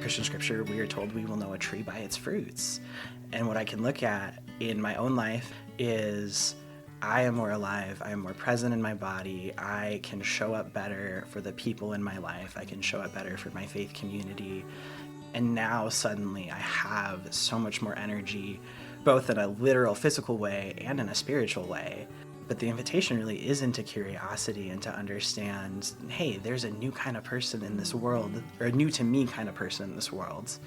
Christian scripture, we are told we will know a tree by its fruits. And what I can look at in my own life is I am more alive, I am more present in my body, I can show up better for the people in my life, I can show up better for my faith community. And now suddenly I have so much more energy, both in a literal physical way and in a spiritual way. But the invitation really is into curiosity and to understand, hey, there's a new kind of person in this world, or a new to me kind of person in this world.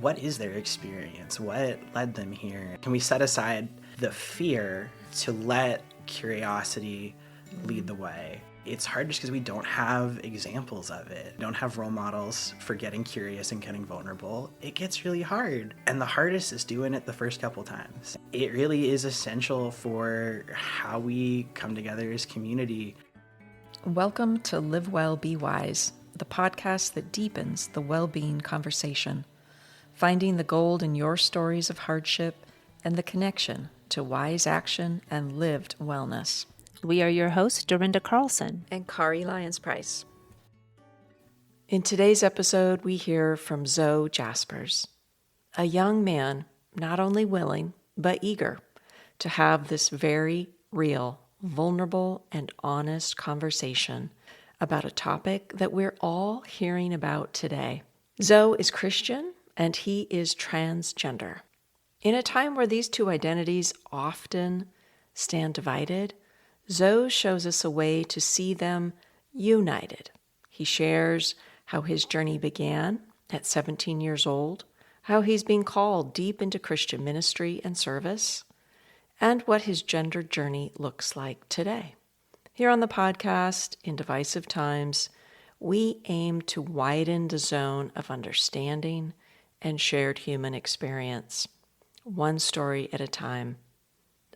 What is their experience? What led them here? Can we set aside the fear to let curiosity lead the way? It's hard just because we don't have examples of it. We don't have role models for getting curious and getting vulnerable. It gets really hard. And the hardest is doing it the first couple times. It really is essential for how we come together as community. Welcome to Live Well, Be Wise, the podcast that deepens the well-being conversation, finding the gold in your stories of hardship and the connection to wise action and lived wellness. We are your hosts, Dorinda Carlson and Kari Lyons-Price. In today's episode, we hear from Zoe Jaspers, a young man not only willing, but eager to have this very real, vulnerable, and honest conversation about a topic that we're all hearing about today. Zoe is Christian, and he is transgender. In a time where these two identities often stand divided, Zoe shows us a way to see them united. He shares how his journey began at 17 years old, how he's being called deep into Christian ministry and service, and what his gender journey looks like today. Here on the podcast, in Divisive Times, we aim to widen the zone of understanding and shared human experience, one story at a time.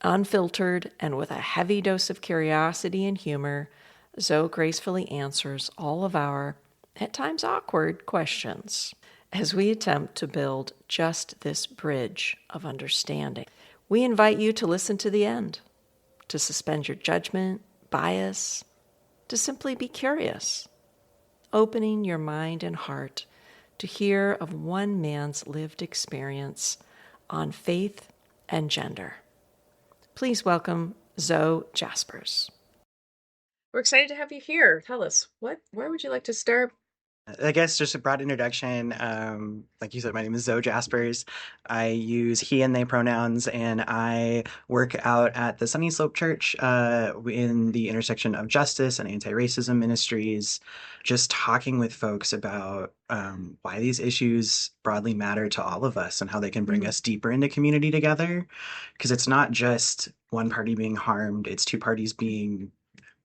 Unfiltered and with a heavy dose of curiosity and humor, Zoe gracefully answers all of our, at times awkward, questions as we attempt to build just this bridge of understanding. We invite you to listen to the end, to suspend your judgment, bias, to simply be curious, opening your mind and heart to hear of one man's lived experience on faith and gender. Please welcome Zoe Jaspers. We're excited to have you here. Tell us, where would you like to start? I guess just a broad introduction. Like you said, my name is Zoe Jaspers. I use he and they pronouns, and I work out at the Sunny Slope Church in the intersection of justice and anti-racism ministries, just talking with folks about why these issues broadly matter to all of us and how they can bring us deeper into community together. Because it's not just one party being harmed, it's two parties being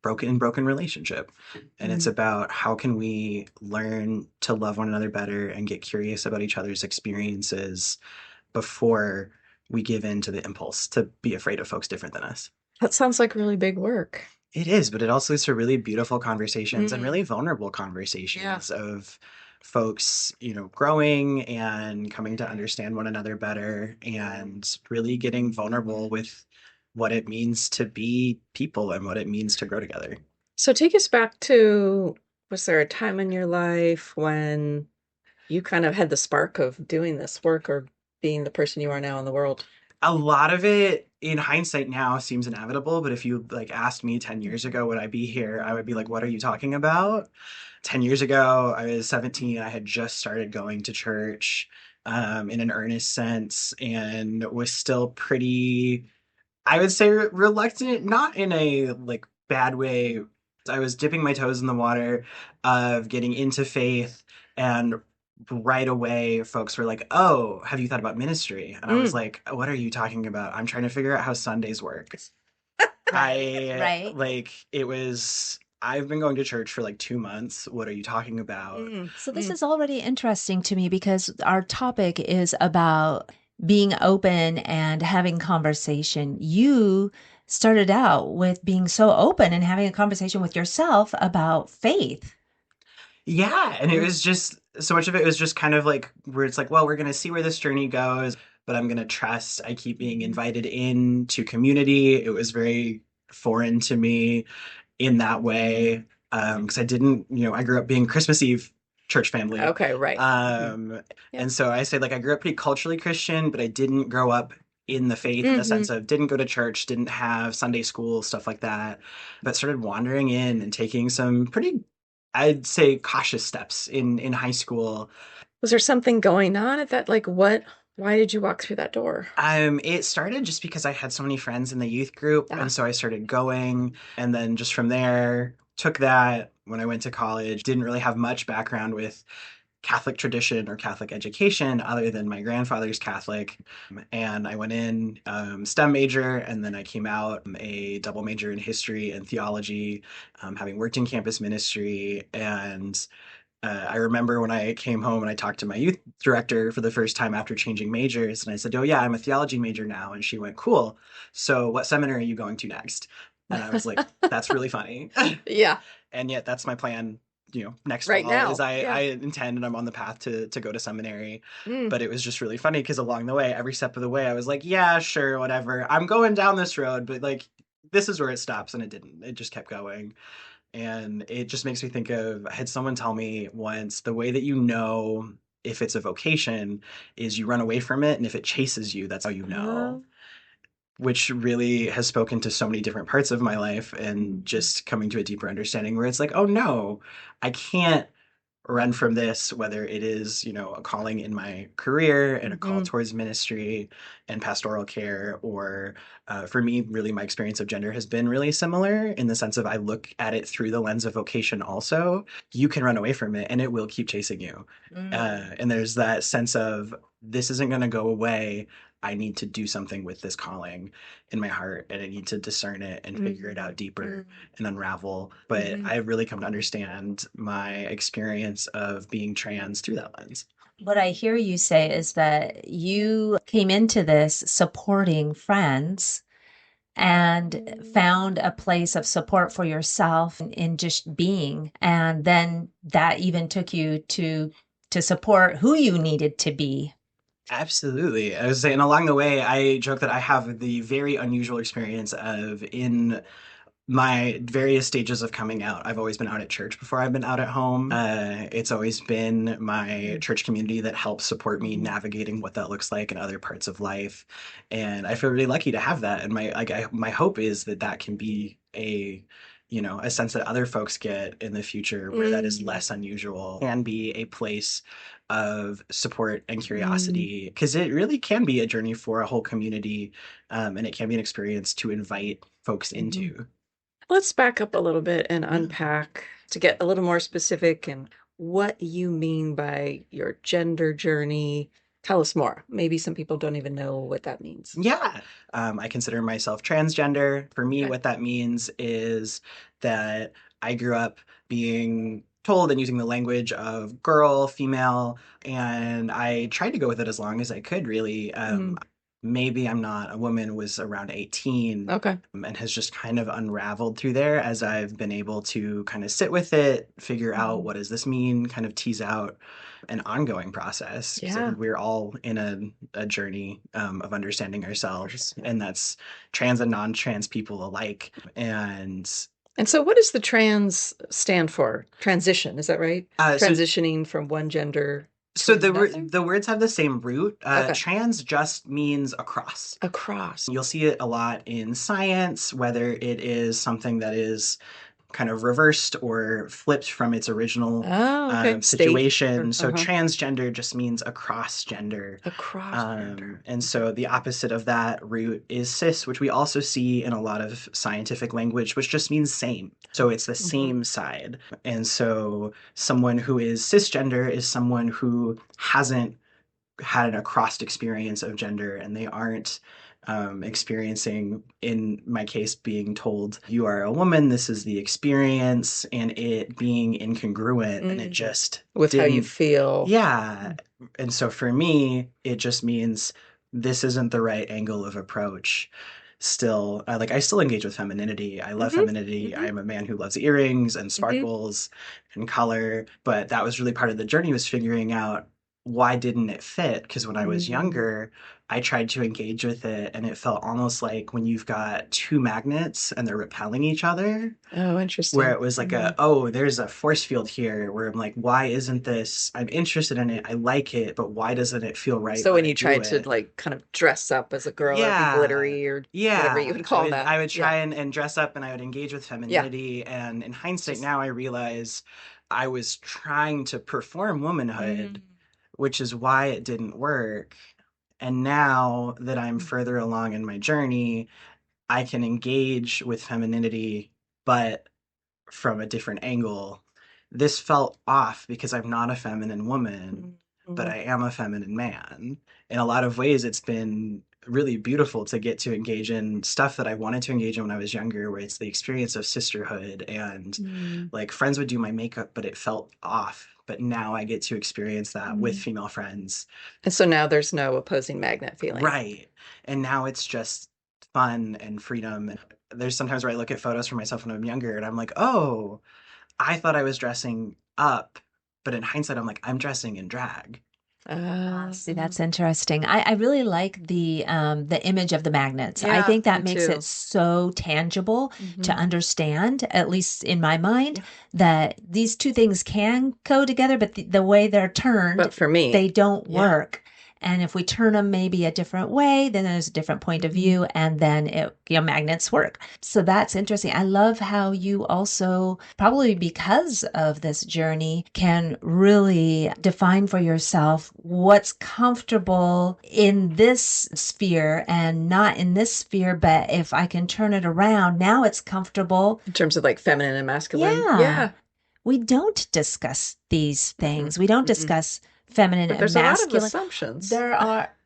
broken relationship. And it's about how can we learn to love one another better and get curious about each other's experiences before we give in to the impulse to be afraid of folks different than us. That sounds like really big work. It is, but it also leads to really beautiful conversations and really vulnerable conversations of folks, growing and coming to understand one another better and really getting vulnerable with what it means to be people and what it means to grow together. So take us back to, was there a time in your life when you kind of had the spark of doing this work or being the person you are now in the world? A lot of it, in hindsight now, seems inevitable, but if you asked me 10 years ago, would I be here? I would be like, what are you talking about? 10 years ago, I was 17. I had just started going to church in an earnest sense and was still pretty, I would say, reluctant, not in a bad way. I was dipping my toes in the water of getting into faith, and right away folks were like, oh, have you thought about ministry? And I was like, what are you talking about? I'm trying to figure out how Sundays work. I've been going to church for 2 months. What are you talking about? So this is already interesting to me because our topic is about being open and having conversation. You started out with being so open and having a conversation with yourself about faith. Yeah, and it was just, so much of it was just kind of where it's well, we're going to see where this journey goes, but I'm going to trust. I keep being invited into community. It was very foreign to me in that way, because I didn't, I grew up being Christmas Eve church family. Okay, right. Yep. And so I say, like, I grew up pretty culturally Christian, but I didn't grow up in the faith in the Hmm. sense of didn't go to church, didn't have Sunday school, stuff like that, but started wandering in and taking some pretty, I'd say, cautious steps in high school. Was there something going on at that? Like, what? Why did you walk through that door? It started just because I had so many friends in the youth group, and Ah. so I started going, and then just from there, took that when I went to college. Didn't really have much background with Catholic tradition or Catholic education other than my grandfather's Catholic. And I went in STEM major, and then I came out a double major in history and theology, having worked in campus ministry. And I remember when I came home and I talked to my youth director for the first time after changing majors, and I said, "Oh, yeah, I'm a theology major now." And she went, "Cool. So what seminary are you going to next?" And I was like, "That's really funny." Yeah, And yet that's my plan, next right fall is now. I Yeah. intend and I'm on the path to go to seminary. Mm. But it was just really funny because along the way, every step of the way, I was like, yeah, sure, whatever. I'm going down this road, but like this is where it stops, and it didn't. It just kept going. And it just makes me think of, I had someone tell me once, the way that you know if it's a vocation is you run away from it, and if it chases you, that's how you know. Which really has spoken to so many different parts of my life, and just coming to a deeper understanding where it's like, oh no, I can't run from this, whether it is, a calling in my career and a call Mhm. towards ministry and pastoral care, or for me, really, my experience of gender has been really similar in the sense of I look at it through the lens of vocation also. You can run away from it and it will keep chasing you. And there's that sense of this isn't going to go away. I need to do something with this calling in my heart, and I need to discern it and figure it out deeper and unravel. But Mhm. I've really come to understand my experience of being trans through that lens. What I hear you say is that you came into this supporting friends and found a place of support for yourself in just being. And then that even took you to support who you needed to be. Absolutely. I was saying along the way, I joke that I have the very unusual experience of in my various stages of coming out. I've always been out at church before I've been out at home. It's always been my church community that helps support me navigating what that looks like in other parts of life, and I feel really lucky to have that. And my hope is that that can be a sense that other folks get in the future where that is less unusual, can be a place of support and curiosity, because it really can be a journey for a whole community, and it can be an experience to invite folks into. Let's back up a little bit and Yeah. unpack to get a little more specific and what you mean by your gender journey. Tell us more. Maybe some people don't even know what that means. Yeah. I consider myself transgender. For me, Okay. what that means is that I grew up being told and using the language of girl, female, and I tried to go with it as long as I could, really. Mhm. Maybe I'm not a woman was around 18, Okay. and has just kind of unraveled through there as I've been able to kind of sit with it, figure out what does this mean, kind of tease out an ongoing process, because I Yeah. think we're all in a journey of understanding ourselves, and that's trans and non-trans people alike. And so what does the trans stand for? Transition, is that right? uh, so Transitioning from one gender to so another? the words have the same root. Okay. Trans just means across. Across. You'll see it a lot in science, whether it is something that is kind of reversed or flipped from its original Oh, okay. State situation. or So transgender just means across gender. across gender. And so the opposite of that root is cis, which we also see in a lot of scientific language, which just means same. So it's the same side. And so someone who is cisgender is someone who hasn't had an across experience of gender, and they aren't experiencing, in my case, being told you are a woman, this is the experience, and it being incongruent, and it just With how you didn't. feel. Yeah. And so for me, it just means this isn't the right angle of approach. Still, I still engage with femininity. I love femininity. I am a man who loves earrings and sparkles and color, but that was really part of the journey, was figuring out why didn't it fit? Because when I was Mm. younger, I tried to engage with it, and it felt almost like when you've got two magnets and they're repelling each other, Oh, where interesting. it was like Hmm. oh, there's a force field here, where I'm like, why isn't this? I'm interested in it, I like it, but why doesn't it feel right So when when I you do tried to it? like kind of dress up as a girl or be Yeah. glittery or whatever you Yeah. would I call would that. I would Yeah. try and dress up, and I would engage with Yeah. femininity. And in hindsight Just now, I realize I was trying to perform mm, womanhood, which is why it didn't work. And now that I'm further along in my journey, I can engage with femininity, but from a different angle. This felt off because I'm not a feminine woman, but mm, I am a feminine man. In a lot of ways, it's been really beautiful to get to engage in stuff that I wanted to engage in when I was younger, where it's the experience of sisterhood. And mm. like, friends would do my makeup, but it felt off. But now I get to experience that with Mm. female friends. And so now there's no opposing magnet feeling. Right. And now it's just fun and freedom. And there's sometimes where I look at photos for myself when I'm younger and I'm like, oh, I thought I was dressing up, but in hindsight, I'm like, I'm dressing in drag. Ah, see, that's Mm. interesting. I really like the image of the magnets. I Yeah, think that me makes it too. so tangible to Hmm. understand, at least in my mind, Yeah. that these two things can go together, but the way they're turned, But for me, they don't Yeah. work. And if we turn them maybe a different way, then there's a different point of Mhm. view, and then magnets work. So that's interesting. I love how you also, probably because of this journey, can really define for yourself what's comfortable in this sphere and not in this sphere. But if I can turn it around, now it's comfortable. In terms of like feminine and masculine. Yeah. Yeah. We don't discuss these Mm-mm. things. We don't Mm-mm. discuss feminine But and there's a lot of masculine. assumptions.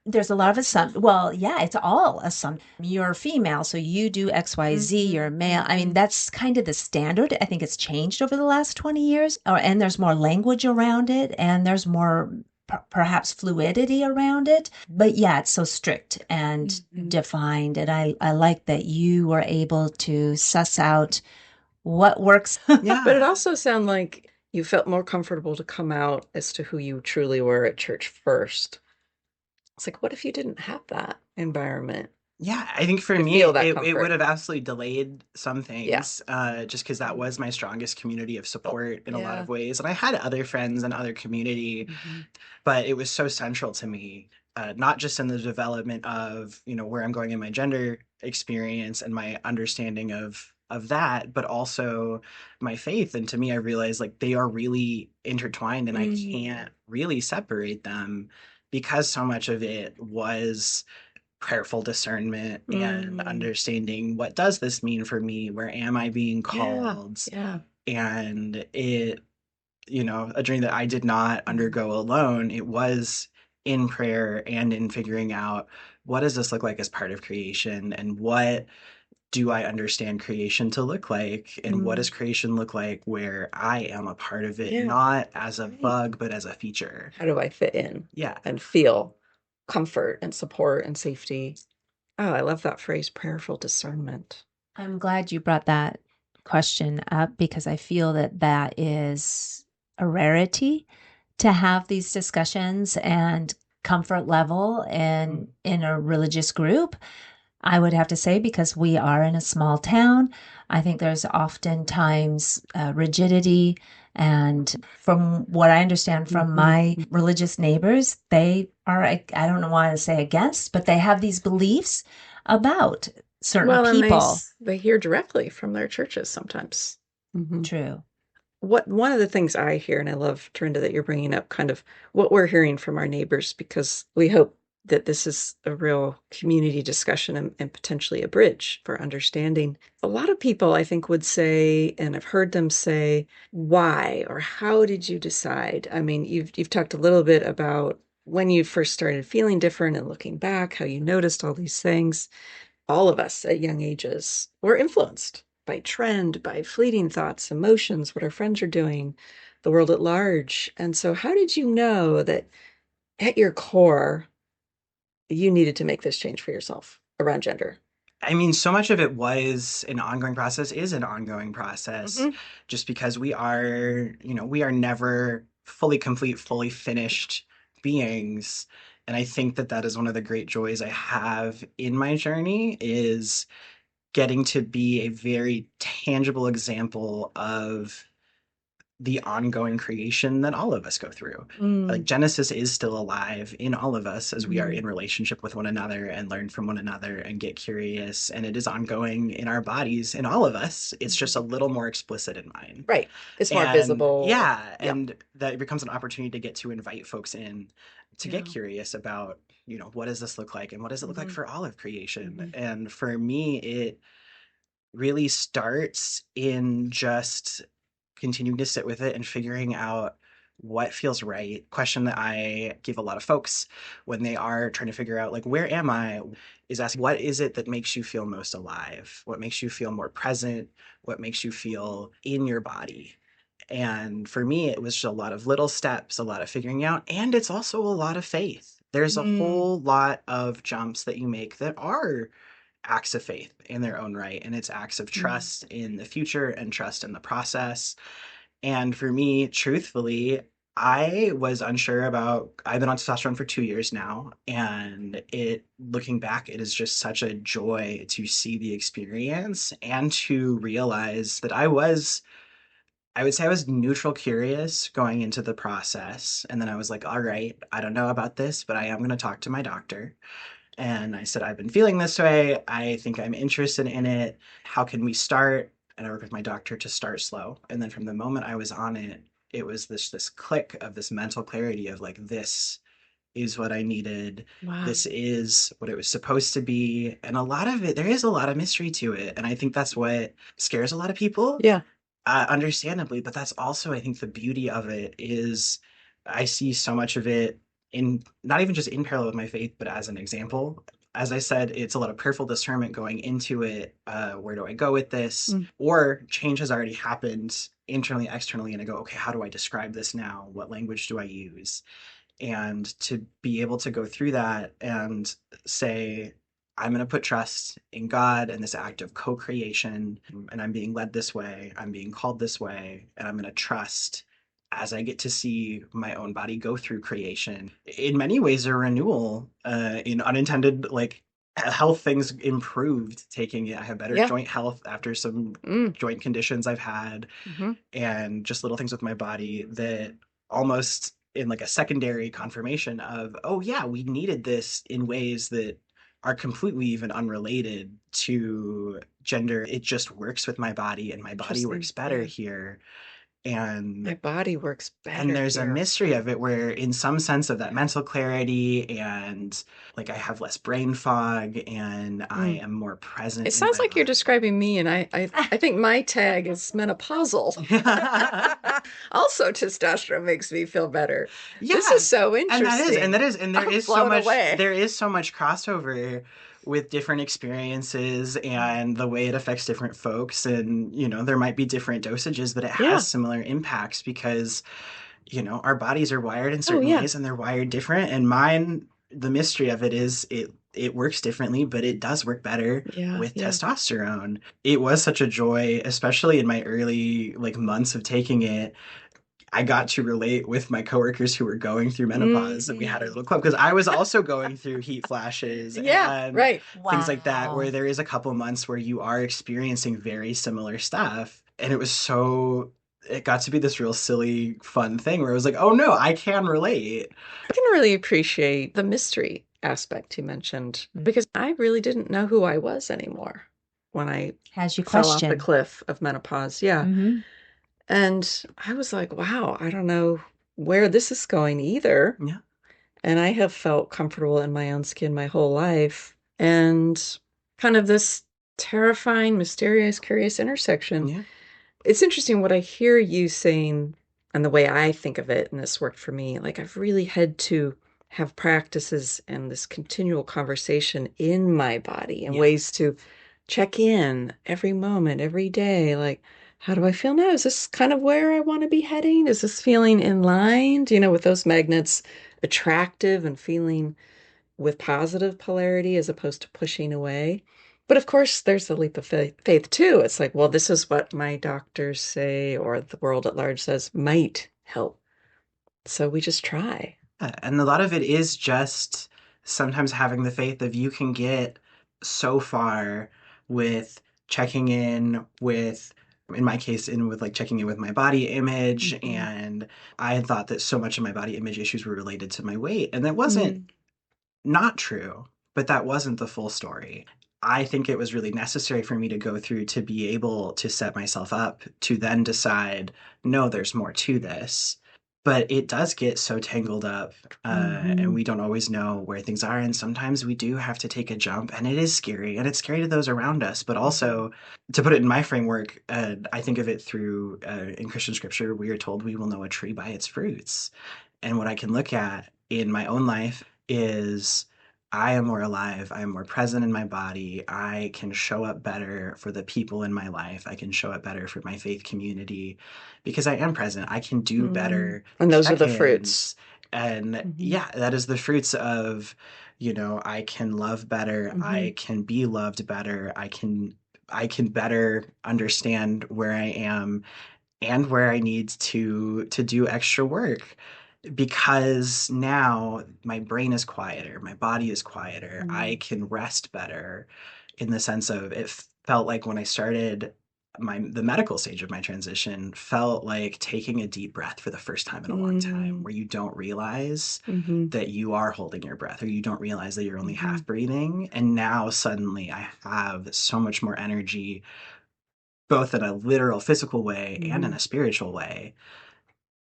There's a lot of assumptions. Well, yeah, it's all assumptions. You're female, so you do XYZ, Mhm, you're male. I mean, mhm. that's kind of the standard. I think it's changed over the last 20 years. And there's more language around it, and there's more perhaps fluidity around it. But yeah, it's so strict and Mhm. defined. And I like that you were able to suss out what works. But it Yeah. also sounded like you felt more comfortable to come out as to who you truly were at church first. It's like, what if you didn't have that environment Yeah. I think for to me, feel that it would comfort? have absolutely delayed some Yeah. things, just because that Mhm. was my strongest community of support in a lot Yeah. of ways. And I had other friends and other community, Mhm. but it was so central to me, not just in the development of, where I'm going in my gender experience and my understanding of that, but also my faith. And to me, I realized like they are really intertwined, and I Mm. can't really separate them, because so much of it was prayerful discernment and Mm. understanding, what does this mean for me? Where am I being Yeah. called? Yeah. And it, a journey that I did not Mhm. undergo alone. It was in prayer and in figuring out, what does this look like as part of creation, and what do I understand creation to look like, and what Mm. does creation look like where I am a part of it, Yeah. not as a Right. bug but as a feature. How do I fit in Yeah. and feel comfort and support and safety? Oh, I love that phrase, prayerful discernment. I'm glad you brought that question up because I feel that that is a rarity to have these discussions and comfort level Mm. in a religious group. I would have to say, because we are in a small town, I think there's oftentimes rigidity. And from what I understand from Mhm. my religious neighbors, they are, I don't want to say against, but they have these beliefs about certain Well, and people. they hear directly from their churches sometimes. Hmm. True. What one of the things I hear, and I love, Dorinda, that you're bringing up kind of what we're hearing from our neighbors, because we hope that this is a real community discussion and potentially a bridge for understanding. A lot of people, I think, would say, and I've heard them say, why or how did you decide? I mean, you've talked a little bit about when you first started feeling different and looking back, how you noticed all these things. All of us at young ages were influenced by trend, by fleeting thoughts, emotions, what our friends are doing, the world at large. And so, how did you know that at your core, you needed to make this change for yourself around gender? I mean, so much of it was an ongoing process, is an ongoing process, Hmm. just because we are never fully complete, fully finished beings. And I think that that is one of the great joys I have in my journey is getting to be a very tangible example of the ongoing creation that all of us go through. Like Mm. Genesis is still alive in all of us as we are Mhm. in relationship with one another and learn from one another and get curious. And it is ongoing in our bodies, in all of us. It's just a Mhm. little more explicit in mine. Right. It's more And visible. yeah, Yeah. and that it becomes an opportunity to get to invite folks in to get Yeah. curious about, what does this look like and what does it look like Hmm. for all of creation? Hmm. And for me, it really starts in just continuing to sit with it and figuring out what feels right. Question that I give a lot of folks when they are trying to figure out, like, where am I, is asking, what is it that makes you feel most alive? What makes you feel more present? What makes you feel in your body? And for me, it was just a lot of little steps, a lot of figuring out, and it's also a lot of faith. There's a Mm. whole lot of jumps that you make that are acts of faith in their own right. And it's acts of Mm. trust in the future and trust in the process. And for me, truthfully, I was unsure about, I've been on testosterone for 2 years now. And looking back, it is just such a joy to see the experience and to realize that I would say I was neutral curious going into the process. And then I was like, all right, I don't know about this, but I am going to talk to my doctor. And I said, I've been feeling this way. I think I'm interested in it. How can we start? And I worked with my doctor to start slow. And then from the moment I was on it, it was this click of this mental clarity of like, this is what I needed. Wow. This is what it was supposed to be. And a lot of it, there is a lot of mystery to it. And I think that's what scares a lot of people, Yeah. understandably. But that's also, I think, the beauty of it is I see so much of it in not even just in parallel with my faith, but as an example. As I said, it's a lot of prayerful discernment going into it. Where do I go with this? Mm. Or change has already happened internally, externally, and I go, okay, how do I describe this now? What language do I use? And to be able to go through that and say, I'm going to put trust in God and this act of co creation, and I'm being led this way, I'm being called this way, and I'm going to trust as I get to see my own body go through creation. In many ways, a renewal, in unintended, like, health things improved taking it. I have better Yeah. joint health after some Mm. joint conditions I've had, Hmm. and just little things with my body that almost in like a secondary confirmation of, oh yeah, we needed this in ways that are completely even unrelated to gender. It just works with my body and my body Interesting. works better Yeah. here. My And body works and better there's a here. mystery of it where in some sense of that mental clarity, and like I have less brain fog and I Mm. am more present It in sounds my like you're body. describing me, and I think my tag is menopausal. Also, testosterone makes me feel better. This is Yeah, so and interesting. there I'm is so blown much away. crossover with different experiences and the way it affects different folks. And there might be different dosages, but it has Yeah. similar impacts because our bodies are wired in Oh, certain yeah. ways and they're wired different. And mine, the mystery of it is it works differently, but it does work better Yeah. with Yeah. testosterone. It was such a joy, especially in my early like months of taking it. I got to relate with my coworkers who were going through menopause, and we had our Mm. little club because I was also going through heat flashes Yeah. and Right. things like that, where Wow. there is a couple months where you are experiencing very similar stuff. And it got to be this real silly, fun thing where I was like, oh no, I can relate. I can really appreciate the mystery aspect you mentioned because I really didn't know who I was anymore when I Has you fell off the question? cliff of menopause. Yeah. Mm-hmm. And I was like, wow, I don't know where this is going either. Yeah, And I have felt comfortable in my own skin my whole life. And kind of this terrifying, mysterious, curious intersection. yeah, It's interesting what I hear you saying and the way I think of it, and this worked for me. Like, I've really had to have practices and this continual conversation in my body and yeah, ways to check in every moment, every day. Like, how do I feel now? Is this kind of where I want to be heading? Is this feeling in line? With those magnets attractive and feeling with positive polarity as opposed to pushing away. But of course, there's the leap of faith too. It's like, well, this is what my doctors say, or the world at large says might help. So we just try. And a lot of it is just sometimes having the faith of you can get so far with checking in with, in my case, in with like checking in with my body image. Mm-hmm. And I had thought that so much of my body image issues were related to my weight. And that wasn't Mm-hmm. not true, but that wasn't the full story. I think it was really necessary for me to go through to be able to set myself up to then decide, no, there's more to this. But it does get so tangled up, and Mm-hmm. we don't always know where things are. And sometimes we do have to take a jump, and it is scary, and it's scary to those around us. But also, to put it in my framework, I think of it through in Christian scripture, we are told we will know a tree by its fruits. And what I can look at in my own life is I am more alive. I am more present in my body. I can show up better for the people in my life. I can show up better for my faith community because I am present. I can do Mm-hmm. better And those are the fruits. check-ins. And Mm-hmm. yeah, that is the fruits of, I can love better. Mm-hmm. I can be loved better. I can better understand where I am and where I need to do extra work because now my brain is quieter, my body is quieter. I can rest better in the sense of it felt like when I started the medical stage of my transition felt like taking a deep breath for the first time in a long time Mm-hmm. where you don't realize Mm-hmm. that you are holding your breath or you don't realize that you're only Mm-hmm. half breathing and now suddenly I have so much more energy both in a literal physical way and in Mm-hmm. a spiritual way.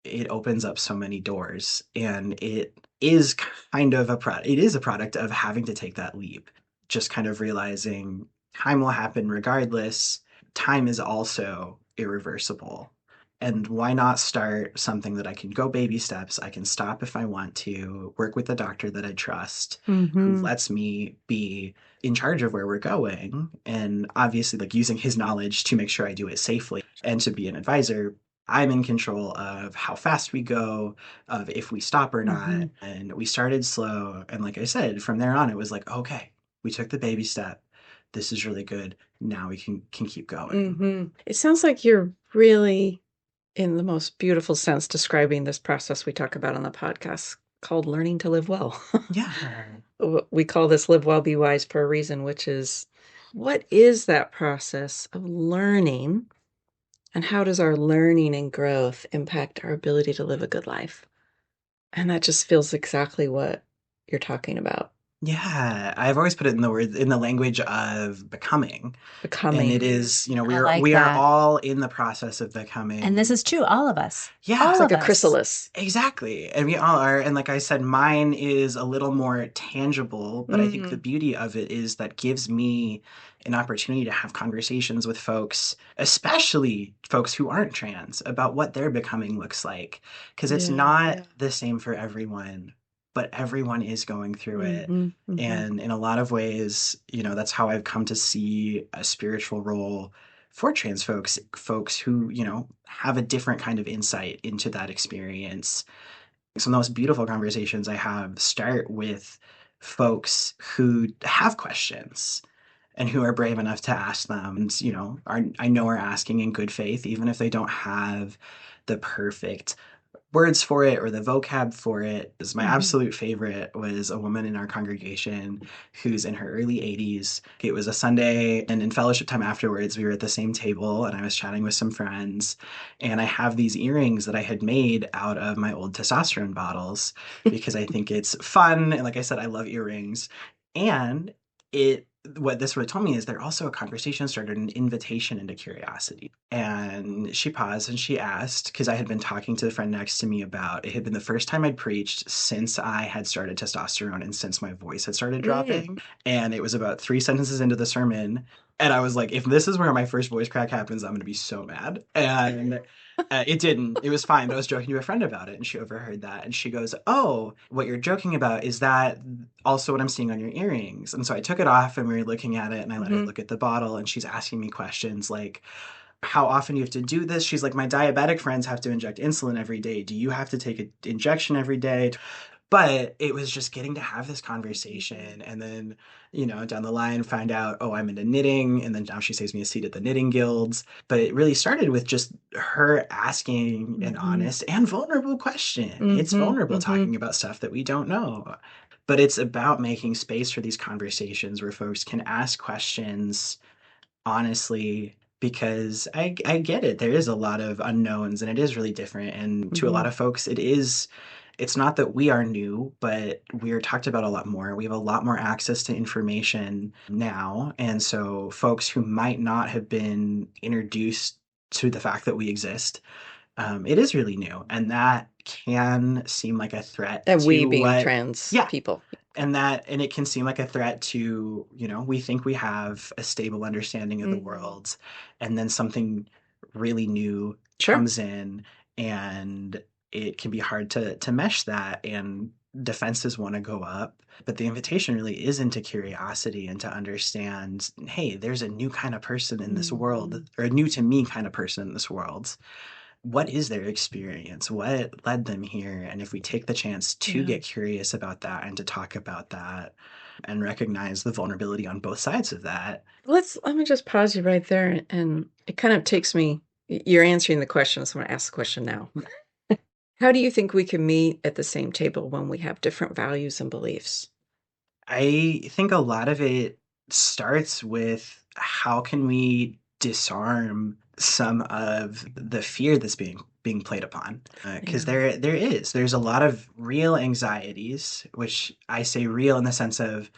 It opens up so many doors and it is kind of it is a product of having to take that leap, just kind of realizing time will happen regardless. Time is also irreversible, and why not start something that I can go baby steps, I can stop if I want to, work with a doctor that I trust who Mm-hmm. lets me be in charge of where we're going, and obviously like using his knowledge to make sure I do it safely and to be an advisor. I'm in control of how fast we go, of if we stop or Mm-hmm. not. And we started slow. And like I said, from there on, it was like, okay, we took the baby step. This is really good. Now we can keep going. Mm-hmm. It sounds like you're really, in the most beautiful sense, describing this process we talk about on the podcast called learning to live well. Yeah. We call this live well, be wise for a reason, which is what is that process of learning and how does our learning and growth impact our ability to live a good life? And that just feels exactly what you're talking about. Yeah. I've always put it in the language of becoming. And it Becoming. is, I like we are that. all in the process of And this becoming. is true, all of us. Yeah. It's All like of a us. chrysalis. Exactly. And we all are. And like I said, mine is a little more tangible, but I think the Mm, beauty of it is that gives me an opportunity to have conversations with folks, especially folks who aren't trans, about what their becoming looks like. Because it's yeah. not the same for everyone, but everyone is going through it. Mm-hmm, mm-hmm. And in a lot of ways, that's how I've come to see a spiritual role for trans folks who, have a different kind of insight into that experience. Some of the most beautiful conversations I have start with folks who have questions and who are brave enough to ask them and, I know are asking in good faith, even if they don't have the perfect words for it or the vocab for it. Is my Mm-hmm. absolute favorite was a woman in our congregation who's in her early 80s. It was a Sunday, and in fellowship time afterwards, we were at the same table and I was chatting with some friends. And I have these earrings that I had made out of my old testosterone bottles because I think it's fun. And like I said, I love earrings. And what this would have told me is they're also a conversation started, an invitation into curiosity. And she paused and she asked, because I had been talking to the friend next to me about it had been the first time I'd preached since I had started testosterone and since my voice had started Mm. dropping. And it was about 3 sentences into the sermon. And I was like, if this is where my first voice crack happens, I'm going to be so mad. And it didn't. It was fine. But I was joking to a friend about it, and she overheard that. And she goes, "Oh, what you're joking about is that also what I'm seeing on your earrings?" And so I took it off, and we were looking at it, and I let her Mm-hmm. look at the bottle, and she's asking me questions like, "How often do you have to do this?" She's like, "My diabetic friends have to inject insulin every day. Do you have to take an injection every day?" But it was just getting to have this conversation, and then, down the line find out, oh, I'm into knitting, and then now she saves me a seat at the knitting guilds. But it really started with just her asking an honest and vulnerable question. It's vulnerable talking about stuff that we don't know. But it's about making space for these conversations where folks can ask questions honestly, because I get it. There is a lot of unknowns and it is really different. And to a lot of folks, it's not that we are new, but we are talked about a lot more. We have a lot more access to information now. And so folks who might not have been introduced to the fact that we exist, it is really new. And that can seem like a threat And to we being what, trans yeah, people. and it can seem like a threat to, we think we have a stable understanding of the world, and then something really new comes in, and it can be hard to mesh that, and defenses want to go up. But the invitation really is into curiosity and to understand, hey, there's a new kind of person in this world, or a new to me kind of person in this world. What is their experience? What led them here? And if we take the chance to get curious about that and to talk about that and recognize the vulnerability on both sides of that. Let me just pause you right there. And it kind of takes me, you're answering the question, so I'm going to ask the question now. How do you think we can meet at the same table when we have different values and beliefs? I think a lot of it starts with how can we disarm some of the fear that's being played upon, because there's a lot of real anxieties, which I say real in the sense of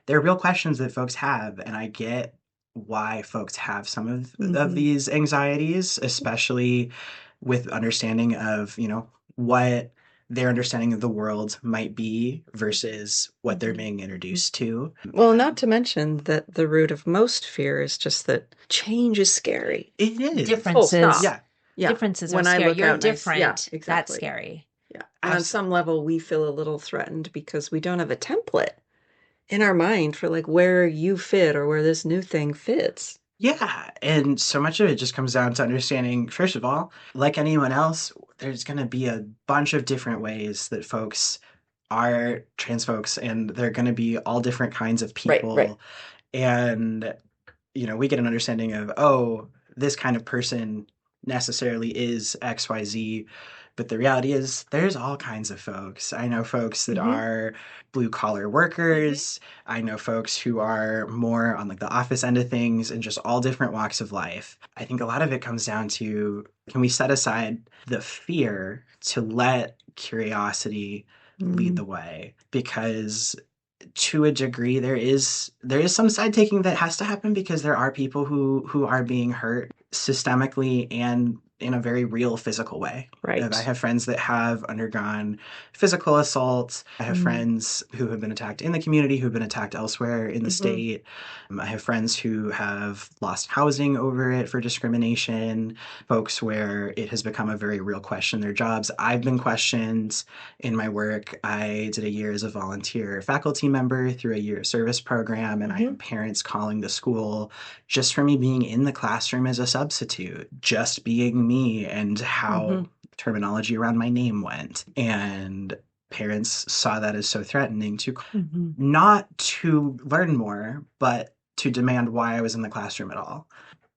they're real questions that folks have, and I get why folks have some of these anxieties, especially with understanding of what their understanding of the world might be versus what they're being introduced to. Well, not to mention that the root of most fear is just that change is scary. It is. Differences. Yeah. Differences When are I scary. look You're out and different. exactly. That's scary. Yeah. And on some level, we feel a little threatened because we don't have a template in our mind for like where you fit or where this new thing fits. Yeah, and so much of it just comes down to understanding, first of all, like anyone else, there's going to be a bunch of different ways that folks are trans folks, and they're going to be all different kinds of people. Right. And, we get an understanding of, oh, this kind of person necessarily is XYZ. But the reality is, there's all kinds of folks. I know folks that are blue collar workers. I know folks who are more on like the office end of things, and just all different walks of life. I think a lot of it comes down to, can we set aside the fear to let curiosity lead the way? Because to a degree, there is some side taking that has to happen, because there are people who are being hurt systemically and in a very real physical way. Right. I have friends that have undergone physical assault. I have friends who have been attacked in the community, who have been attacked elsewhere in the state. I have friends who have lost housing over it for discrimination, folks where it has become a very real question in their jobs. I've been questioned in my work. I did a year as a volunteer faculty member through a year service program, and I had parents calling the school just for me being in the classroom as a substitute, just being me, and how terminology around my name went. And parents saw that as so threatening to not to learn more, but to demand why I was in the classroom at all.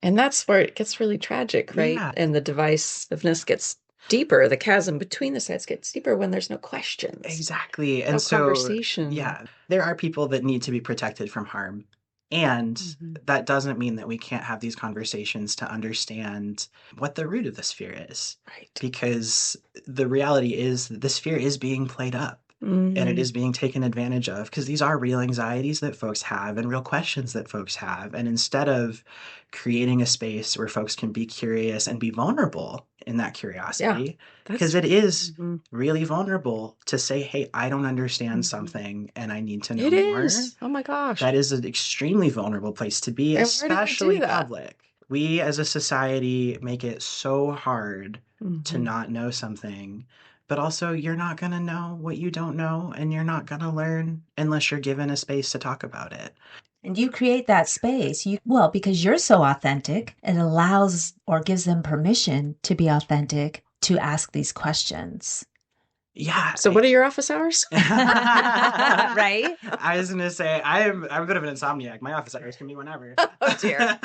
And that's where it gets really tragic, right? Yeah. And the divisiveness gets deeper. The chasm between the sides gets deeper when there's no questions. Exactly. And No so, conversation. yeah, there are people that need to be protected from harm. And that doesn't mean that we can't have these conversations to understand what the root of this fear is. Right. Because the reality is that this fear is being played up. And it is being taken advantage of, because these are real anxieties that folks have and real questions that folks have. And instead of creating a space where folks can be curious and be vulnerable in that curiosity, because it is really vulnerable to say, hey, I don't understand something and I need to know more. It is. Oh my gosh. That is an extremely vulnerable place to be, And where do we do especially that? public. We as a society make it so hard to not know something. But also, you're not going to know what you don't know, and you're not going to learn unless you're given a space to talk about it. And you create that space. Because you're so authentic, it allows or gives them permission to be authentic, to ask these questions. Yeah. So what are your office hours? Right? I was gonna say I'm a bit of an insomniac. My office hours can be whenever. Oh dear.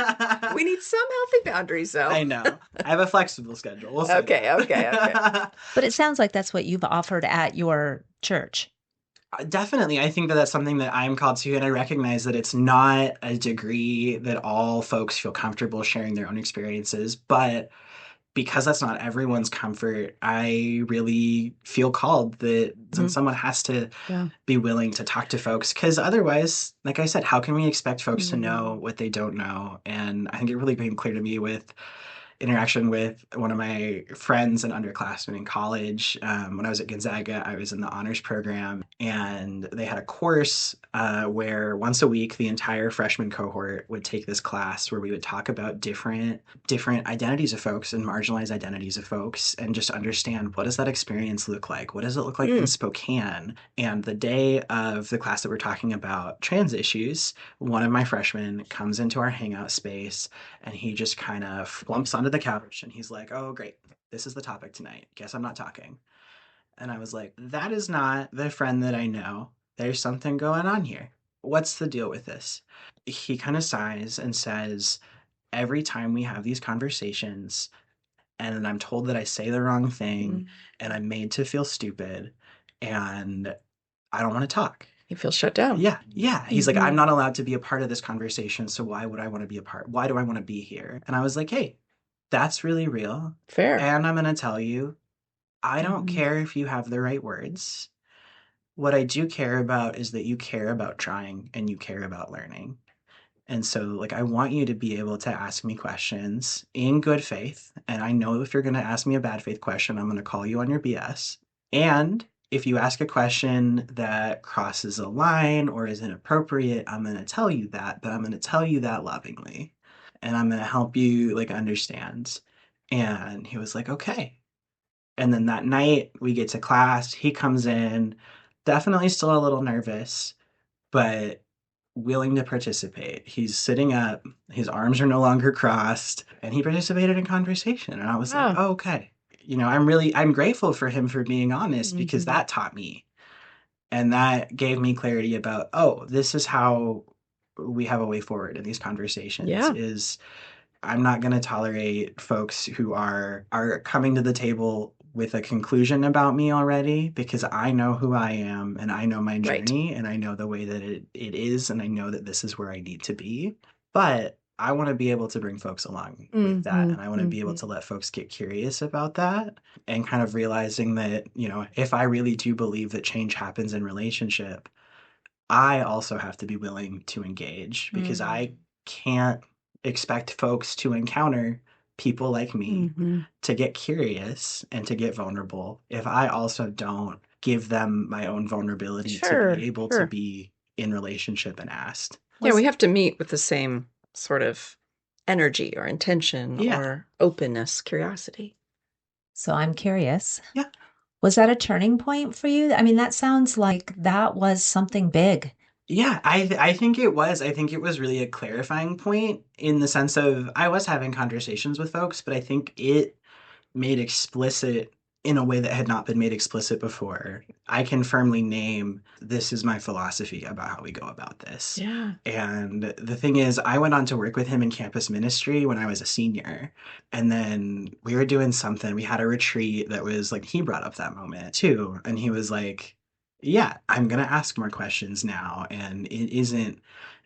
We need some healthy boundaries though. I know. I have a flexible schedule. We'll say Okay, that. okay. But it sounds like that's what you've offered at your church. Definitely. I think that that's something that I'm called to, and I recognize that it's not a degree that all folks feel comfortable sharing their own experiences. But because that's not everyone's comfort, I really feel called that someone has to Yeah. be willing to talk to folks. Because otherwise, like I said, how can we expect folks to know Mm. what they don't know? And I think it really became clear to me with interaction with one of my friends and underclassmen in college. When I was at Gonzaga, I was in the honors program, and they had a course where once a week the entire freshman cohort would take this class where we would talk about different identities of folks and marginalized identities of folks, and just understand, what does that experience look like? What does it look like in Spokane? And the day of the class that we're talking about trans issues, one of my freshmen comes into our hangout space, and he just kind of flumps onto the couch, and he's like, "Oh, great. This is the topic tonight. Guess I'm not talking." And I was like, that is not the friend that I know. There's something going on here. What's the deal with this? He kind of sighs and says, every time we have these conversations and I'm told that I say the wrong thing and I'm made to feel stupid and I don't want to talk. You feel shut down. Yeah, yeah. He's like, I'm not allowed to be a part of this conversation, so why would I want to be a part? Why do I want to be here? And I was like, hey, that's really real. Fair. And I'm going to tell you, I don't care if you have the right words. What I do care about is that you care about trying and you care about learning. And so, like, I want you to be able to ask me questions in good faith. And I know if you're going to ask me a bad faith question, I'm going to call you on your BS. And if you ask a question that crosses a line or is inappropriate, I'm going to tell you that, but I'm going to tell you that lovingly. And I'm going to help you, like, understand. And he was like, okay. And then that night we get to class, he comes in, definitely still a little nervous, but willing to participate. He's sitting up, his arms are no longer crossed, and he participated in conversation. And I was like, oh, okay. I'm grateful for him for being honest, because that taught me. And that gave me clarity about, oh, this is how we have a way forward in these conversations. Yeah. Is I'm not going to tolerate folks who are coming to the table with a conclusion about me already, because I know who I am and I know my journey and I know the way that it is, and I know that this is where I need to be. But I want to be able to bring folks along with that, and I want to be able to let folks get curious about that, and kind of realizing that, if I really do believe that change happens in relationship, I also have to be willing to engage, because I can't expect folks to encounter people like me to get curious and to get vulnerable if I also don't give them my own vulnerability to be able to be in relationship and asked. Yeah, we have to meet with the same sort of energy or intention or openness, curiosity. So I'm curious. Yeah. Was that a turning point for you? I mean, that sounds like that was something big. Yeah, I think it was. I think it was really a clarifying point, in the sense of, I was having conversations with folks, but I think it made explicit in a way that had not been made explicit before. I can firmly name, this is my philosophy about how we go about this. Yeah. And the thing is, I went on to work with him in campus ministry when I was a senior. And then we were doing something. We had a retreat that was like, he brought up that moment too. And he was like, yeah, I'm going to ask more questions now. And it isn't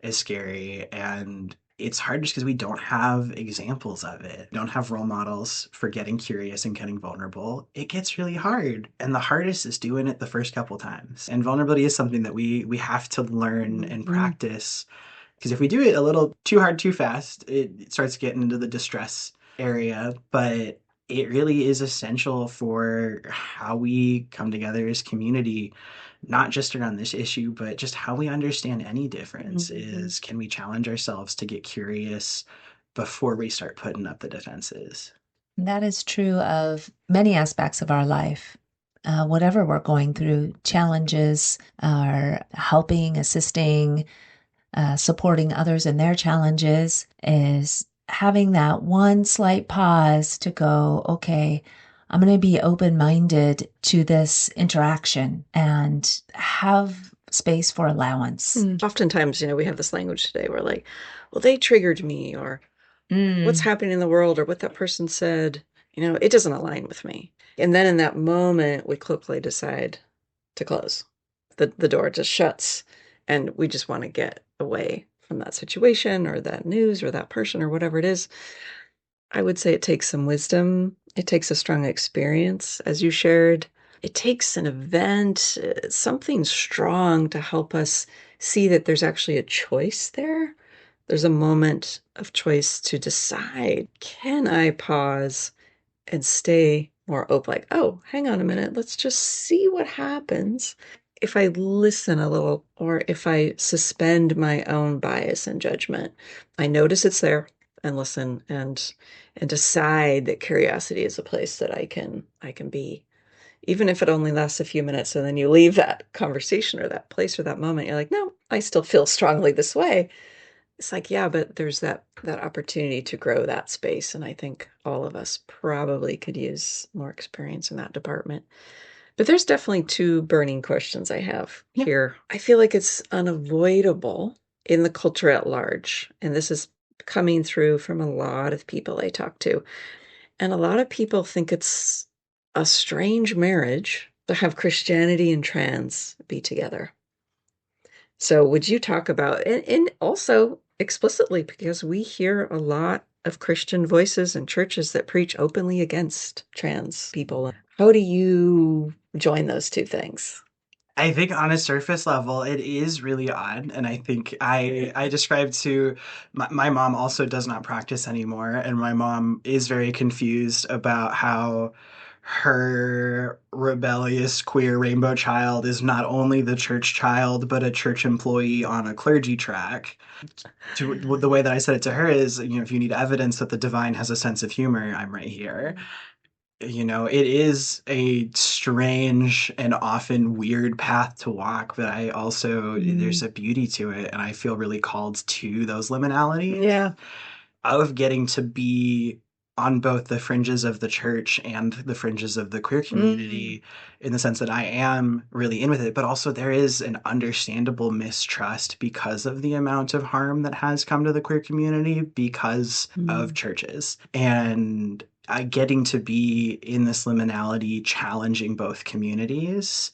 as scary. And it's hard just because we don't have examples of it. We don't have role models for getting curious and getting vulnerable. It gets really hard. And the hardest is doing it the first couple times. And vulnerability is something that we have to learn and practice. Because if we do it a little too hard, too fast, it starts getting into the distress area. But it really is essential for how we come together as community, not just around this issue, but just how we understand any difference. Is, can we challenge ourselves to get curious before we start putting up the defenses? That is true of many aspects of our life. Whatever we're going through, challenges are helping, assisting, supporting others in their challenges, is having that one slight pause to go, okay, I'm going to be open minded to this interaction and have space for allowance. Oftentimes, we have this language today where, like, well, they triggered me, or what's Mm. happening in the world, or what that person said, it doesn't align with me. And then in that moment, we quickly decide to close. The door just shuts, and we just want to get away from that situation or that news or that person or whatever it is. I would say it takes some wisdom. It takes a strong experience, as you shared. It takes an event, something strong to help us see that there's actually a choice there. There's a moment of choice to decide, can I pause and stay more open? Like, oh, hang on a minute. Let's just see what happens if I listen a little, or if I suspend my own bias and judgment. I notice it's there and listen, and decide that curiosity is a place that I can be, even if it only lasts a few minutes. And then you leave that conversation or that place or that moment, you're like, no, I still feel strongly this way. It's like, yeah, but there's that opportunity to grow that space, and I think all of us probably could use more experience in that department. But there's definitely two burning questions I have here. I feel like it's unavoidable in the culture at large, and this is coming through from a lot of people I talk to. And a lot of people think it's a strange marriage to have Christianity and trans be together. So would you talk about, and also explicitly, because we hear a lot of Christian voices and churches that preach openly against trans people. How do you join those two things? I think on a surface level, it is really odd. And I think I described to my mom also does not practice anymore. And my mom is very confused about how her rebellious queer rainbow child is not only the church child, but a church employee on a clergy track. The way that I said it to her is, if you need evidence that the divine has a sense of humor, I'm right here. It is a strange and often weird path to walk, but I also, there's a beauty to it, and I feel really called to those liminalities. Yeah. Of getting to be on both the fringes of the church and the fringes of the queer community, in the sense that I am really in with it, but also there is an understandable mistrust because of the amount of harm that has come to the queer community because of churches. And getting to be in this liminality, challenging both communities,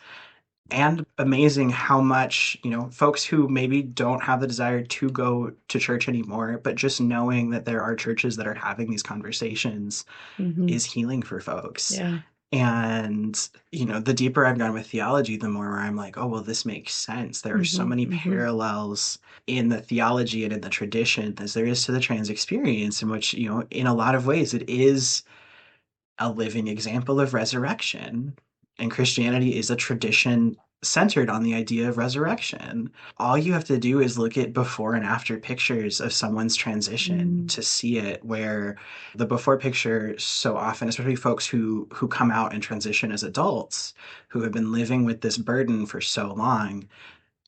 and amazing how much, folks who maybe don't have the desire to go to church anymore, but just knowing that there are churches that are having these conversations is healing for folks. Yeah. And, the deeper I've gone with theology, the more where I'm like, oh, well, this makes sense. There are so many parallels in the theology and in the tradition as there is to the trans experience, in which, in a lot of ways, it is a living example of resurrection. And Christianity is a tradition centered on the idea of resurrection. All you have to do is look at before and after pictures of someone's transition to see it, where the before picture so often, especially folks who come out and transition as adults, who have been living with this burden for so long,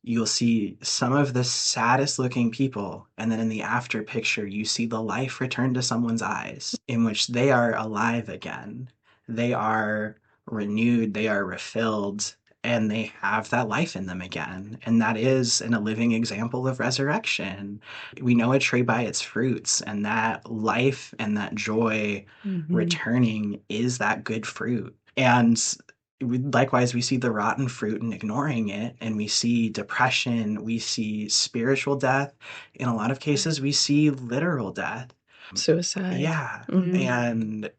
you'll see some of the saddest looking people. And then in the after picture, you see the life return to someone's eyes, in which they are alive again. They are renewed, they are refilled, and they have that life in them again. And that is a living example of resurrection. We know a tree by its fruits, and that life and that joy returning is that good fruit. And likewise, we see the rotten fruit and ignoring it, and we see depression, we see spiritual death. In a lot of cases, we see literal death. Suicide. Yeah. And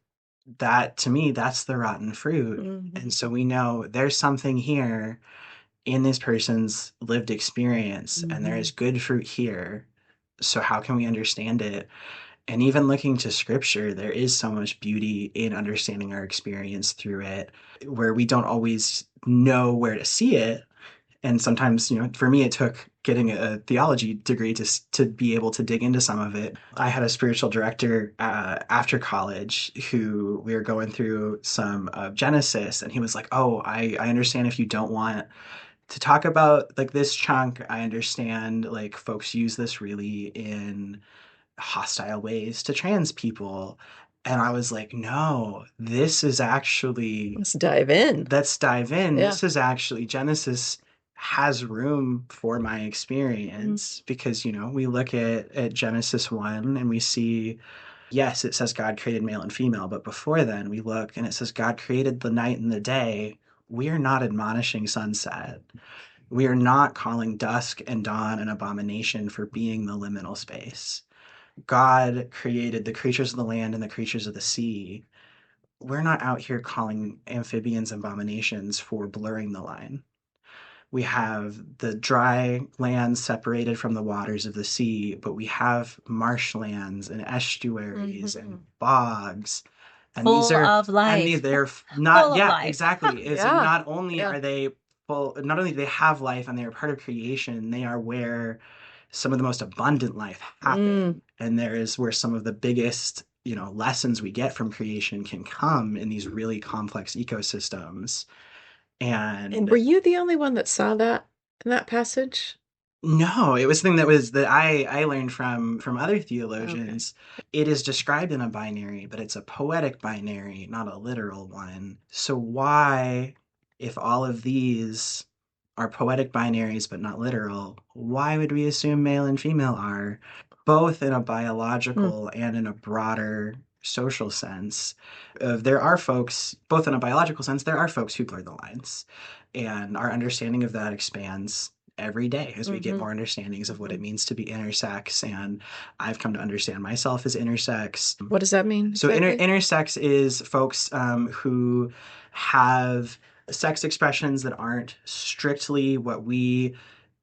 that, to me, that's the rotten fruit. And so we know there's something here in this person's lived experience, and there is good fruit here. So how can we understand it? And even looking to scripture, there is so much beauty in understanding our experience through it, where we don't always know where to see it. And sometimes, for me, it took getting a theology degree to be able to dig into some of it. I had a spiritual director after college who we were going through some of Genesis, and he was like, oh, I understand if you don't want to talk about like this chunk. I understand like folks use this really in hostile ways to trans people. And I was like, no, this is actually, Let's dive in. let's dive in. Yeah. This is actually, Genesis has room for my experience because, we look at Genesis 1 and we see, yes, it says God created male and female, but before then we look and it says God created the night and the day. We are not admonishing sunset. We are not calling dusk and dawn an abomination for being the liminal space. God created the creatures of the land and the creatures of the sea. We're not out here calling amphibians abominations for blurring the line. We have the dry land separated from the waters of the sea, but we have marshlands and estuaries and bogs. And these Full are, of and life. they're Full not, of yeah, life. exactly. Is Yeah. not only Yeah. are they full, not only do they have life and they are part of creation, they are where some of the most abundant life happen. And there is where some of the biggest, lessons we get from creation can come in these really complex ecosystems. And And were you the only one that saw that in that passage? no, it was something that I learned from other Okay. theologians. It is described in a binary, but it's a poetic binary, not a literal one. So why, if all of these are poetic binaries but not literal, why would we assume male and female are, both in a biological and in a broader social sense? There are folks, both in a biological sense, there are folks who blur the lines, and our understanding of that expands every day as we get more understandings of what it means to be intersex. And I've come to understand myself as intersex. What does that mean So exactly? intersex is folks who have sex expressions that aren't strictly what we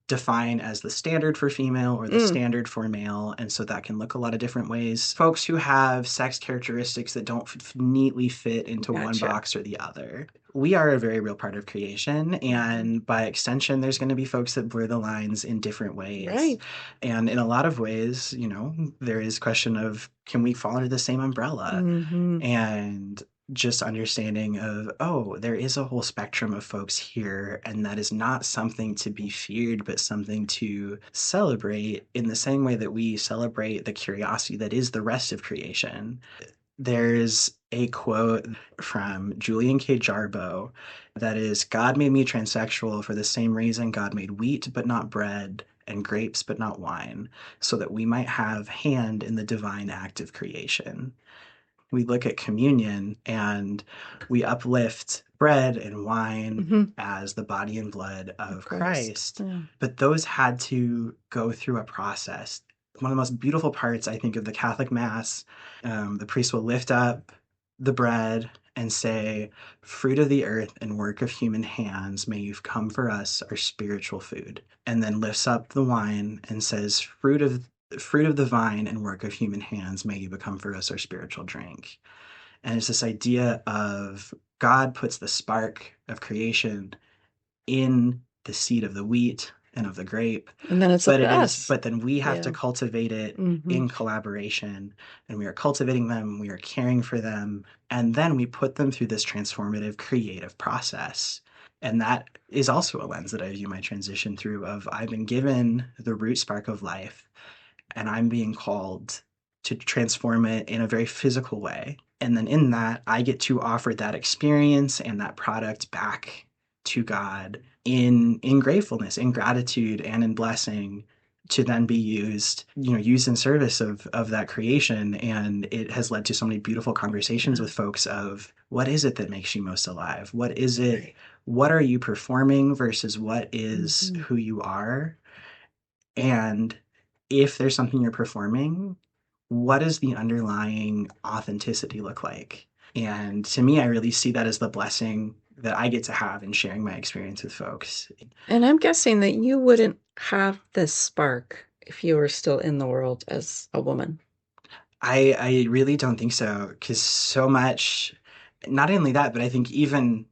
define as the standard for female or the standard for male, and so that can look a lot of different ways. Folks who have sex characteristics that don't neatly fit into one Gotcha. box or the other. We are a very real part of creation, and by extension, there's going to be folks that blur the lines in different ways. Right. And in a lot of ways, there is question of, can we fall under the same umbrella? And just understanding of, oh, there is a whole spectrum of folks here, and that is not something to be feared, but something to celebrate in the same way that we celebrate the curiosity that is the rest of creation. There's a quote from Julian K. Jarboe that is, God made me transsexual for the same reason God made wheat but not bread and grapes but not wine, so that we might have hand in the divine act of creation. We look at communion and we uplift bread and wine as the body and blood of Christ. Yeah. But those had to go through a process. One of the most beautiful parts, I think, of the Catholic Mass, the priest will lift up the bread and say, fruit of the earth and work of human hands, may you come for us, our spiritual food. And then lifts up the wine and says, fruit of the vine and work of human hands, may you become for us our spiritual drink. And it's this idea of God puts the spark of creation in the seed of the wheat and of the grape. And then it's But up to us. but then we have to Yeah. cultivate it in collaboration, and we are cultivating them, we are caring for them, and then we put them through this transformative creative process. And that is also a lens that I view my transition through, of I've been given the root spark of life, and I'm being called to transform it in a very physical way. And then in that, I get to offer that experience and that product back to God in gratefulness, in gratitude, and in blessing, to then be used in service of that creation. And it has led to so many beautiful conversations with folks of, what is it that makes you most alive? What is it? What are you performing versus what is who you are? And if there's something you're performing, what does the underlying authenticity look like? And to me, I really see that as the blessing that I get to have in sharing my experience with folks. And I'm guessing that you wouldn't have this spark if you were still in the world as a woman. I really don't think so, because so much, not only that, but I think even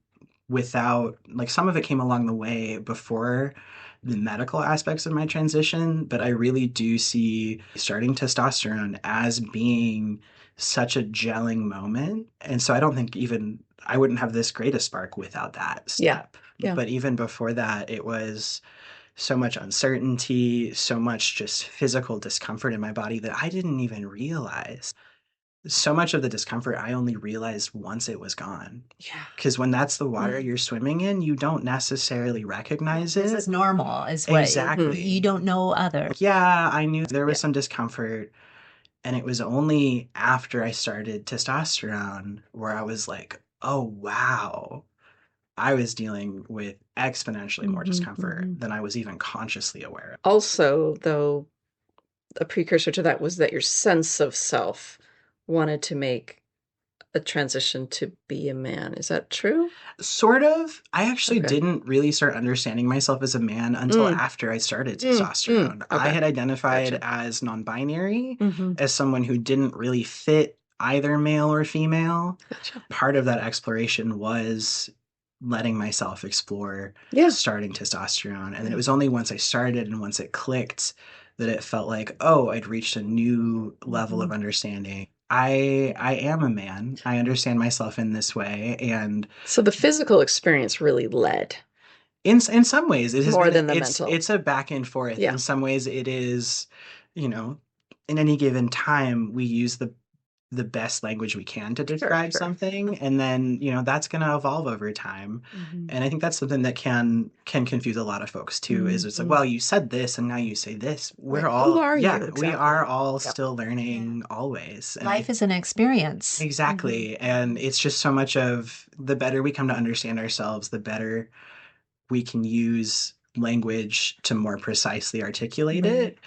without, like, some of it came along the way before the medical aspects of my transition, but I really do see starting testosterone as being such a gelling moment. And so I don't think even I wouldn't have this great a spark without that step. Yeah. But even before that, it was so much uncertainty, so much just physical discomfort in my body that I didn't even realize. So much of the discomfort I only realized once it was gone. Yeah. Because when that's the water you're swimming in, you don't necessarily recognize This it. is normal, is what Exactly. you don't know other. Yeah, I knew there was Yeah. some discomfort. And it was only after I started testosterone where I was like, oh, wow. I was dealing with exponentially more discomfort than I was even consciously aware of. Also, though, a precursor to that was that your sense of self wanted to make a transition to be a man. Is that true? Sort of. I actually Okay. didn't really start understanding myself as a man until after I started testosterone. I Okay. had identified Gotcha. as non-binary, Mm-hmm. as someone who didn't really fit either male or female. Gotcha. Part of that exploration was letting myself explore Yeah. starting testosterone. And then it was only once I started and once it clicked that it felt like, oh, I'd reached a new level of understanding. I am a man. I understand myself in this way, and So the physical experience really led in some ways it has more been than the mental. it's a back and forth. Yeah. In some ways it is, you know, in any given time we use the best language we can to describe Sure. something, and then that's going to evolve over time. And I think that's something that can confuse a lot of folks too, is it's like, well, you said this and now you say this. We're Right. all Who are you we exactly? are all Yep. still learning always. And Life is an experience. exactly. And it's just so much of the better we come to understand ourselves, the better we can use language to more precisely articulate it.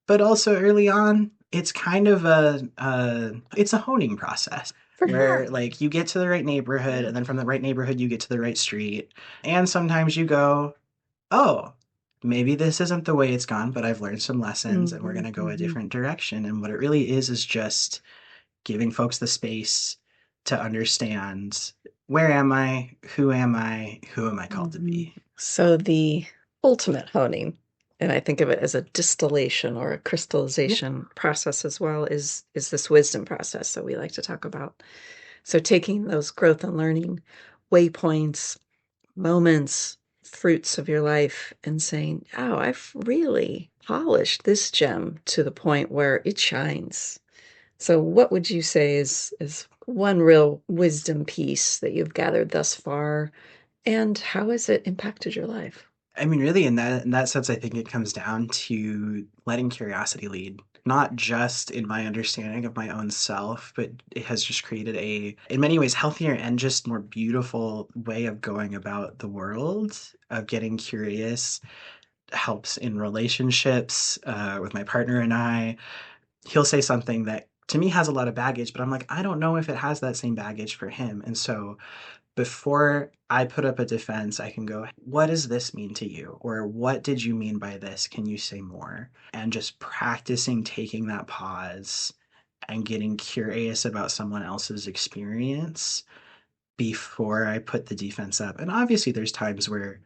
But also early on, it's kind of it's a honing process For where sure. like you get to the right neighborhood, and then from the right neighborhood you get to the right street. And sometimes you go, oh, maybe this isn't the way it's gone, but I've learned some lessons and we're going to go a different direction. And what it really is just giving folks the space to understand, where am I? Who am I? Who am I called to be? So the ultimate honing, and I think of it as a distillation or a crystallization process as well, is this wisdom process that we like to talk about. So taking those growth and learning waypoints, moments, fruits of your life, and saying, oh, I've really polished this gem to the point where it shines. So what would you say is one real wisdom piece that you've gathered thus far, and how has it impacted your life? I mean, really, in that sense, I think it comes down to letting curiosity lead, not just in my understanding of my own self, but it has just created in many ways, healthier and just more beautiful way of going about the world, of getting curious. Helps in relationships with my partner and I. He'll say something that to me has a lot of baggage, but I'm like, I don't know if it has that same baggage for him. And so before I put up a defense, I can go, what does this mean to you? Or what did you mean by this? Can you say more? And just practicing taking that pause and getting curious about someone else's experience before I put the defense up. And obviously, there's times where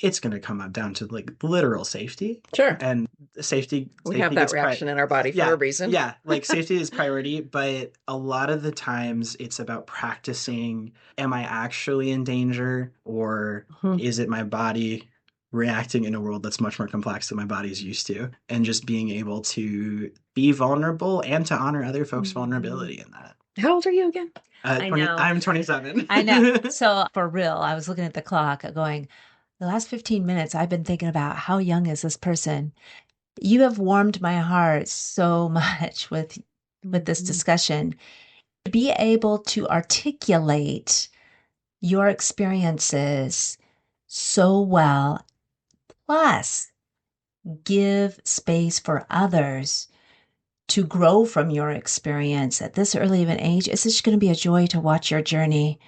it's going to come up down to like literal safety, Sure. and We have safety that gets reaction in our body for a reason. yeah, like safety is priority, but a lot of the times it's about practicing, am I actually in danger, or is it my body reacting in a world that's much more complex than my body's used to, and just being able to be vulnerable and to honor other folks' vulnerability in that. How old are you again? I know. I'm 27. I know. So for real, I was looking at the clock going, the last 15 minutes, I've been thinking about how young is this person? You have warmed my heart so much with this discussion. Be able to articulate your experiences so well, plus give space for others to grow from your experience at this early of an age. It's just going to be a joy to watch your journey.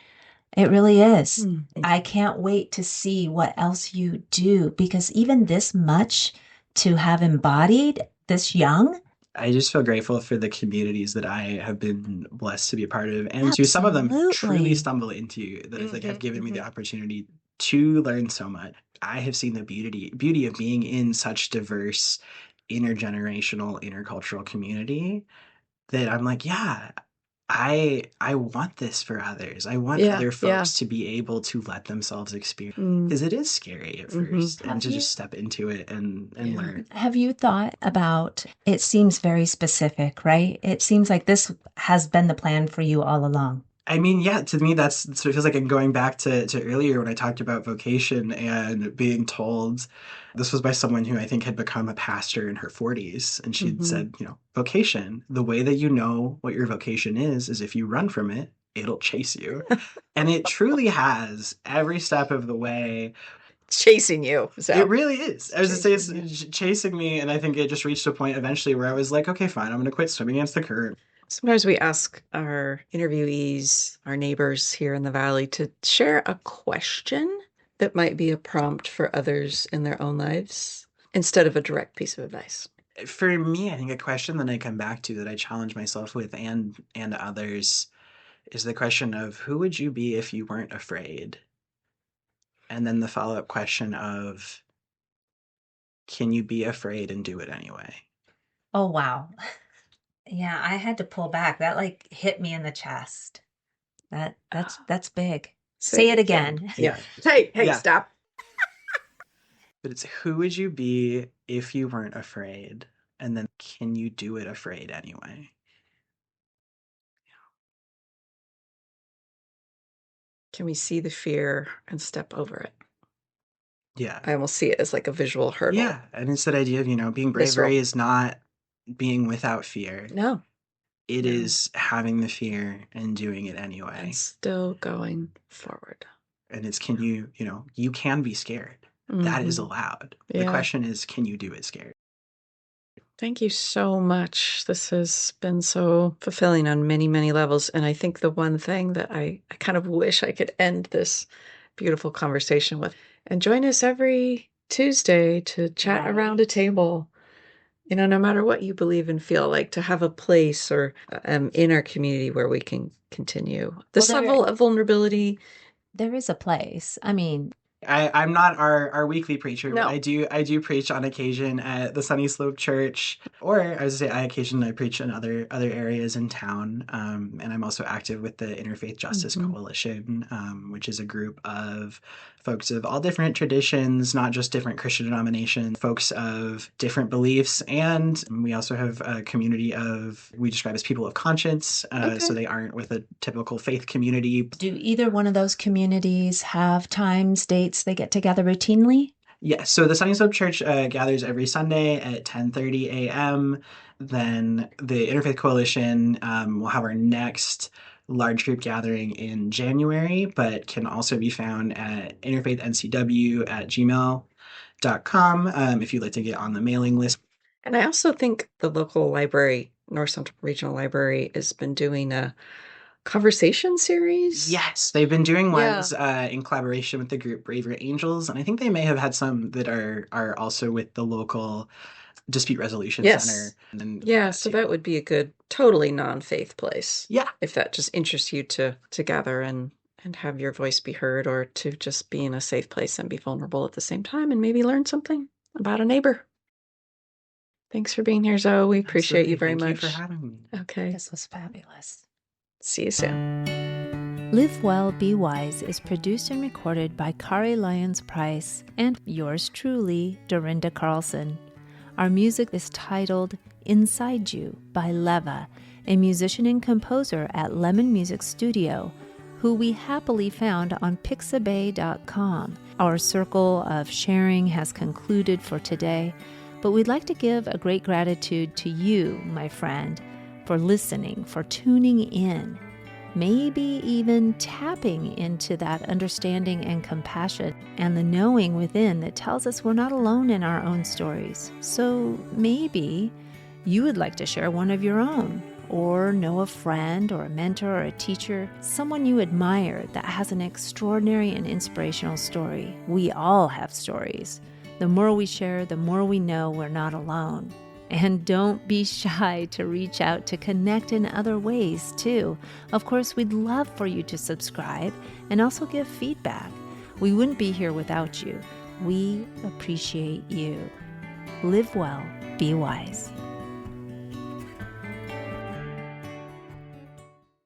It really is. I can't wait to see what else you do, because even this much to have embodied this young. I just feel grateful for the communities that I have been blessed to be a part of, and to some of them truly Absolutely. stumble into, that I think have given me the opportunity to learn so much. I have seen the beauty of being in such diverse intergenerational, intercultural community, that I'm like, yeah, I want this for others. I want other folks to be able to let themselves experience, because it is scary at first, and to just step into it and learn. Have you thought about, it seems very specific, right? It seems like this has been the plan for you all along. I mean, yeah, to me, so it feels like I'm going back to earlier when I talked about vocation and being told, this was by someone who I think had become a pastor in her 40s. And she'd said, vocation, the way that you know what your vocation is if you run from it, it'll chase you. And it truly has every step of the way. Chasing you. So. It really is. I was to say it's chasing me. And I think it just reached a point eventually where I was like, okay, fine, I'm going to quit swimming against the current. Sometimes we ask our interviewees, our neighbors here in the Valley, to share a question that might be a prompt for others in their own lives instead of a direct piece of advice. For me, I think a question that I come back to that I challenge myself with and others is the question of, who would you be if you weren't afraid? And then the follow-up question of, can you be afraid and do it anyway? Oh, wow. Yeah, I had to pull back. That like hit me in the chest. That's big. Say it again. Yeah. Hey, stop. But it's, who would you be if you weren't afraid? And then, can you do it afraid anyway? Can we see the fear and step over it? Yeah. I almost see it as like a visual hurdle. Yeah. And it's that idea of, being bravery is not being without fear. No. It is having the fear and doing it anyway. And still going forward. And it's, can you, you can be scared. That is allowed. The question is, can you do it scared? Thank you so much. This has been so fulfilling on many, many levels. And I think the one thing that I kind of wish I could end this beautiful conversation with, and join us every Tuesday to chat around a table. No matter what you believe and feel, like to have a place or in our community where we can continue this level of vulnerability. There is a place. I mean, I'm not our weekly preacher, No. but I do preach on occasion at the Sunny Slope Church, or I was to say I preach in other areas in town, and I'm also active with the Interfaith Justice Coalition, which is a group of folks of all different traditions, not just different Christian denominations, folks of different beliefs, and we also have a community we describe as people of conscience, so they aren't with a typical faith community. Do either one of those communities have times, dates they get together routinely? Yes. So the Sunny Slope Church gathers every Sunday at 10:30 a.m. Then the Interfaith Coalition will have our next large group gathering in January, but can also be found at interfaithncw@gmail.com if you'd like to get on the mailing list. And I also think the local library, North Central Regional Library, has been doing a conversation series. Yes, they've been doing ones in collaboration with the group Braver Angels, and I think they may have had some that are also with the local dispute resolution center. So that would be a good, totally non-faith place. Yeah. If that just interests you to gather and have your voice be heard, or to just be in a safe place and be vulnerable at the same time and maybe learn something about a neighbor. Thanks for being here, Zoe. We appreciate you very much. Thank you for having me. Okay. This was fabulous. See you soon. Live Well, Be Wise is produced and recorded by Kari Lyons Price and yours truly, Dorinda Carlson. Our music is titled Inside You by Leva, a musician and composer at Lemon Music Studio, who we happily found on pixabay.com. Our circle of sharing has concluded for today, but we'd like to give a great gratitude to you, my friend, for listening, for tuning in, maybe even tapping into that understanding and compassion and the knowing within that tells us we're not alone in our own stories. So maybe you would like to share one of your own, or know a friend or a mentor or a teacher, someone you admire that has an extraordinary and inspirational story. We all have stories. The more we share, the more we know we're not alone. And don't be shy to reach out to connect in other ways, too. Of course, we'd love for you to subscribe and also give feedback. We wouldn't be here without you. We appreciate you. Live well, be wise.